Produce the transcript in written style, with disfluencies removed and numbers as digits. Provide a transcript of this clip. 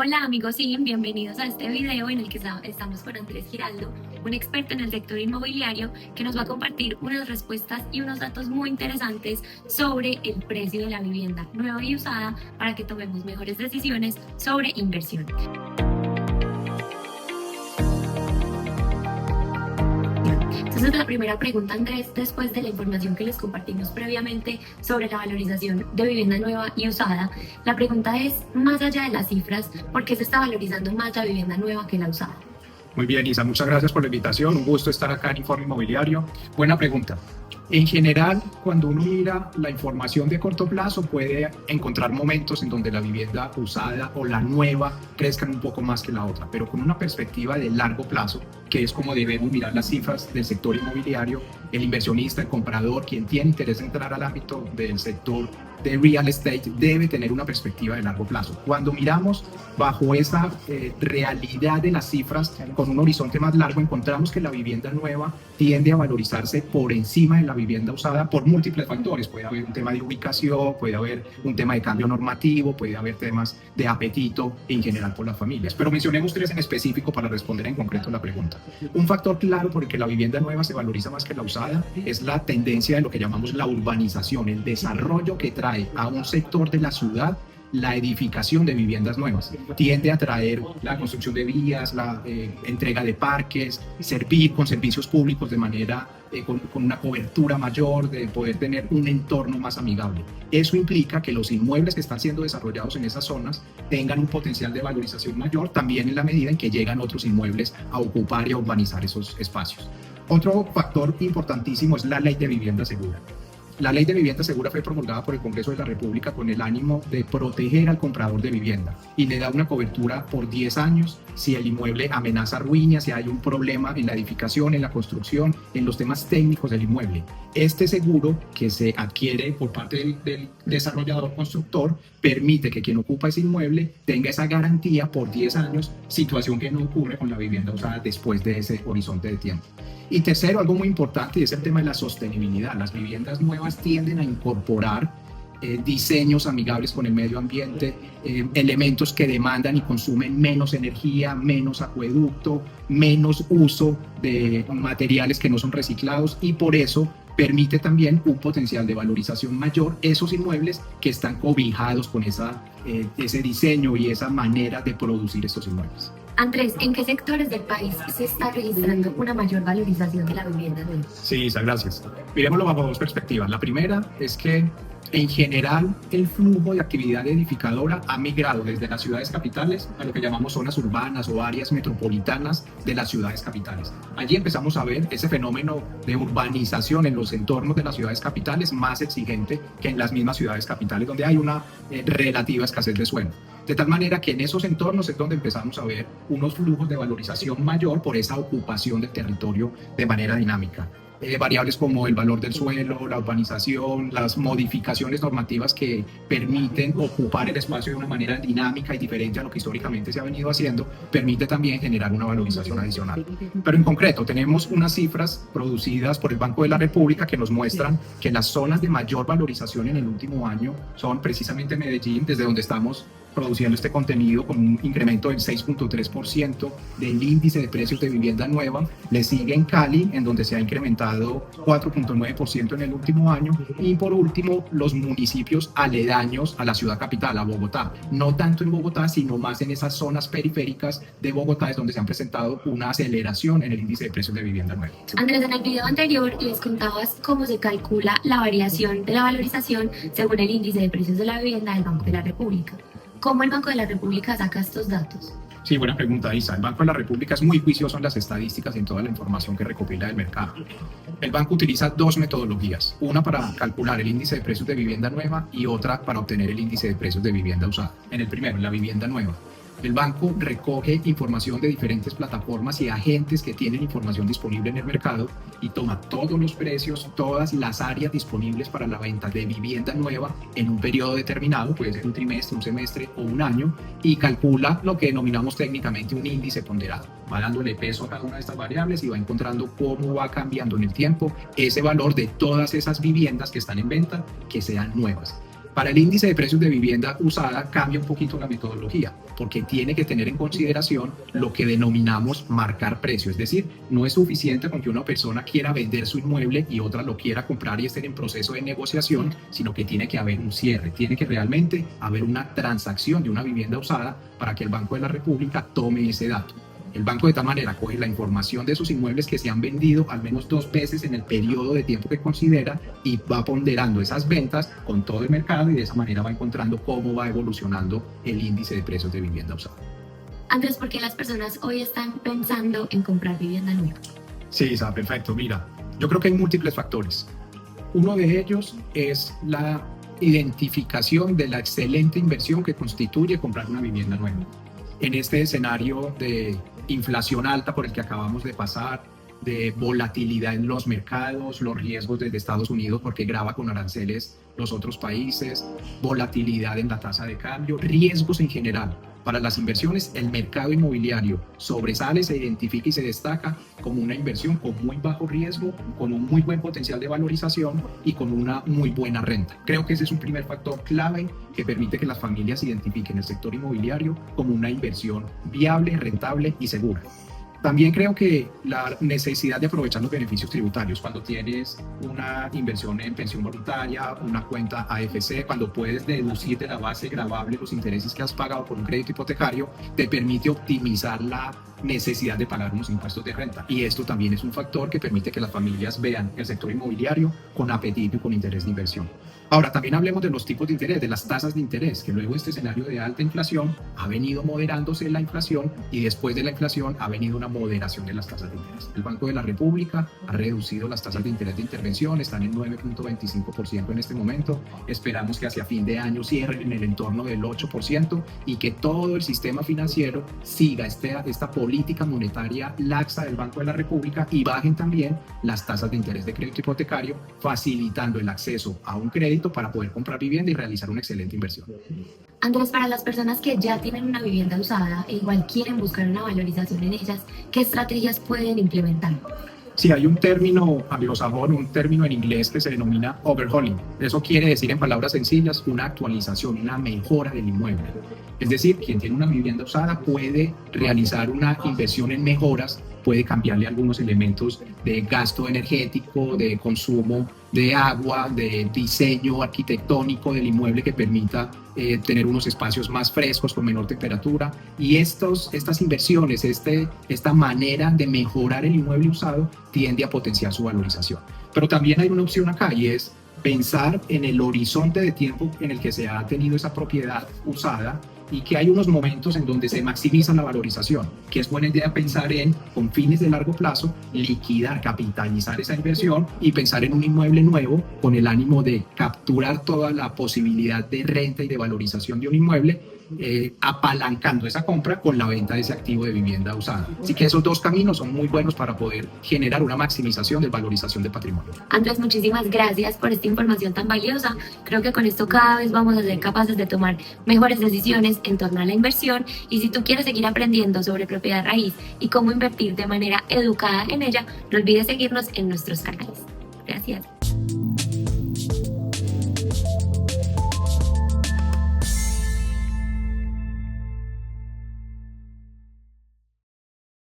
Hola amigos y bienvenidos a este video en el que estamos con Andrés Giraldo, un experto en el sector inmobiliario que nos va a compartir unas respuestas y unos datos muy interesantes sobre el precio de la vivienda nueva y usada para que tomemos mejores decisiones sobre inversión. Entonces, la primera pregunta, Andrés, después de la información que les compartimos previamente sobre la valorización de vivienda nueva y usada, la pregunta es, más allá de las cifras, ¿por qué se está valorizando más la vivienda nueva que la usada? Muy bien, Isa, muchas gracias por la invitación. Un gusto estar acá en Informe Inmobiliario. Buena pregunta. En general, cuando uno mira la información de corto plazo, puede encontrar momentos en donde la vivienda usada o la nueva crezcan un poco más que la otra, pero con una perspectiva de largo plazo, que es como debemos mirar las cifras del sector inmobiliario, el inversionista, el comprador, quien tiene interés en entrar al ámbito del sector de real estate, debe tener una perspectiva de largo plazo. Cuando miramos bajo esa realidad de las cifras con un horizonte más largo, encontramos que la vivienda nueva tiende a valorizarse por encima de la vivienda usada por múltiples factores. Puede haber un tema de ubicación, puede haber un tema de cambio normativo, puede haber temas de apetito en general por las familias. Pero mencionemos tres en específico para responder en concreto la pregunta. Un factor claro por el que la vivienda nueva se valoriza más que la usada es la tendencia de lo que llamamos la urbanización, el desarrollo que trae a un sector de la ciudad la edificación de viviendas nuevas. Tiende a traer la construcción de vías, la entrega de parques, servir con servicios públicos de manera con una cobertura mayor, de poder tener un entorno más amigable. Eso implica que los inmuebles que están siendo desarrollados en esas zonas tengan un potencial de valorización mayor, también en la medida en que llegan otros inmuebles a ocupar y a urbanizar esos espacios. Otro factor importantísimo es la ley de vivienda segura. La ley de vivienda segura fue promulgada por el Congreso de la República con el ánimo de proteger al comprador de vivienda y le da una cobertura por 10 años si el inmueble amenaza ruina, si hay un problema en la edificación, en la construcción, en los temas técnicos del inmueble. Este seguro que se adquiere por parte del desarrollador constructor permite que quien ocupa ese inmueble tenga esa garantía por 10 años, situación que no ocurre con la vivienda usada después de ese horizonte de tiempo. Y tercero, algo muy importante es el tema de la sostenibilidad. Las viviendas nuevas tienden a incorporar diseños amigables con el medio ambiente, elementos que demandan y consumen menos energía, menos acueducto, menos uso de materiales que no son reciclados y por eso permite también un potencial de valorización mayor esos inmuebles que están cobijados con ese diseño y esa manera de producir estos inmuebles. Andrés, ¿en qué sectores del país se está registrando una mayor valorización de la vivienda nueva? Sí, Isa, gracias. Miremoslo bajo dos perspectivas. La primera es que en general el flujo de actividad edificadora ha migrado desde las ciudades capitales a lo que llamamos zonas urbanas o áreas metropolitanas de las ciudades capitales. Allí empezamos a ver ese fenómeno de urbanización en los entornos de las ciudades capitales más exigente que en las mismas ciudades capitales donde hay una relativa escasez de suelo. De tal manera que en esos entornos es donde empezamos a ver unos flujos de valorización mayor por esa ocupación del territorio de manera dinámica. Variables como el valor del suelo, la urbanización, las modificaciones normativas que permiten ocupar el espacio de una manera dinámica y diferente a lo que históricamente se ha venido haciendo, permite también generar una valorización adicional. Pero en concreto tenemos unas cifras producidas por el Banco de la República que nos muestran que las zonas de mayor valorización en el último año son precisamente Medellín, desde donde estamos produciendo este contenido con un incremento del 6.3% del índice de precios de vivienda nueva. Le sigue en Cali, en donde se ha incrementado 4.9% en el último año. Y por último, los municipios aledaños a la ciudad capital, a Bogotá. No tanto en Bogotá, sino más en esas zonas periféricas de Bogotá, es donde se han presentado una aceleración en el índice de precios de vivienda nueva. Andrés, en el video anterior les contabas cómo se calcula la variación de la valorización según el índice de precios de la vivienda del Banco de la República. ¿Cómo el Banco de la República saca estos datos? Sí, buena pregunta, Isa. El Banco de la República es muy juicioso en las estadísticas y en toda la información que recopila del mercado. El banco utiliza dos metodologías, una para calcular el índice de precios de vivienda nueva y otra para obtener el índice de precios de vivienda usada. En el primero, la vivienda nueva. El banco recoge información de diferentes plataformas y agentes que tienen información disponible en el mercado y toma todos los precios, todas las áreas disponibles para la venta de vivienda nueva en un periodo determinado, puede ser un trimestre, un semestre o un año, y calcula lo que denominamos técnicamente un índice ponderado. Va dándole peso a cada una de estas variables y va encontrando cómo va cambiando en el tiempo ese valor de todas esas viviendas que están en venta que sean nuevas. Para el índice de precios de vivienda usada cambia un poquito la metodología, porque tiene que tener en consideración lo que denominamos marcar precio. Es decir, no es suficiente con que una persona quiera vender su inmueble y otra lo quiera comprar y estén en proceso de negociación, sino que tiene que haber un cierre, tiene que realmente haber una transacción de una vivienda usada para que el Banco de la República tome ese dato. El banco de tal manera coge la información de sus inmuebles que se han vendido al menos 2 veces en el periodo de tiempo que considera y va ponderando esas ventas con todo el mercado y de esa manera va encontrando cómo va evolucionando el índice de precios de vivienda usada. Andrés, ¿por qué las personas hoy están pensando en comprar vivienda nueva? Sí, Isa, perfecto. Mira, yo creo que hay múltiples factores. Uno de ellos es la identificación de la excelente inversión que constituye comprar una vivienda nueva. En este escenario de inflación alta por el que acabamos de pasar, de volatilidad en los mercados, los riesgos desde Estados Unidos porque grava con aranceles los otros países, volatilidad en la tasa de cambio, riesgos en general. Para las inversiones, el mercado inmobiliario sobresale, se identifica y se destaca como una inversión con muy bajo riesgo, con un muy buen potencial de valorización y con una muy buena renta. Creo que ese es un primer factor clave que permite que las familias identifiquen el sector inmobiliario como una inversión viable, rentable y segura. También creo que la necesidad de aprovechar los beneficios tributarios cuando tienes una inversión en pensión voluntaria, una cuenta AFC, cuando puedes deducir de la base gravable los intereses que has pagado por un crédito hipotecario, te permite optimizar la necesidad de pagar unos impuestos de renta. Y esto también es un factor que permite que las familias vean el sector inmobiliario con apetito y con interés de inversión. Ahora, también hablemos de los tipos de interés, de las tasas de interés, que luego este escenario de alta inflación ha venido moderándose la inflación y después de la inflación ha venido una moderación de las tasas de interés. El Banco de la República ha reducido las tasas de interés de intervención, están en 9.25% en este momento. Esperamos que hacia fin de año cierren en el entorno del 8% y que todo el sistema financiero siga esta política monetaria laxa del Banco de la República y bajen también las tasas de interés de crédito hipotecario, facilitando el acceso a un crédito para poder comprar vivienda y realizar una excelente inversión. Andrés, para las personas que ya tienen una vivienda usada e igual quieren buscar una valorización en ellas, ¿qué estrategias pueden implementar? Sí, hay un término anglosajón, un término en inglés que se denomina overhauling. Eso quiere decir en palabras sencillas una actualización, una mejora del inmueble. Es decir, quien tiene una vivienda usada puede realizar una inversión en mejoras, puede cambiarle algunos elementos de gasto energético, de consumo de agua, de diseño arquitectónico del inmueble que permita tener unos espacios más frescos con menor temperatura. Y estas inversiones, esta manera de mejorar el inmueble usado tiende a potenciar su valorización. Pero también hay una opción acá y es pensar en el horizonte de tiempo en el que se ha tenido esa propiedad usada y que hay unos momentos en donde se maximiza la valorización, que es buena idea pensar en, con fines de largo plazo, liquidar, capitalizar esa inversión y pensar en un inmueble nuevo con el ánimo de capturar toda la posibilidad de renta y de valorización de un inmueble, apalancando esa compra con la venta de ese activo de vivienda usada. Así que esos dos caminos son muy buenos para poder generar una maximización de valorización de patrimonio. Andrés, muchísimas gracias por esta información tan valiosa. Creo que con esto cada vez vamos a ser capaces de tomar mejores decisiones en torno a la inversión y si tú quieres seguir aprendiendo sobre propiedad raíz y cómo invertir de manera educada en ella, no olvides seguirnos en nuestros canales. Gracias.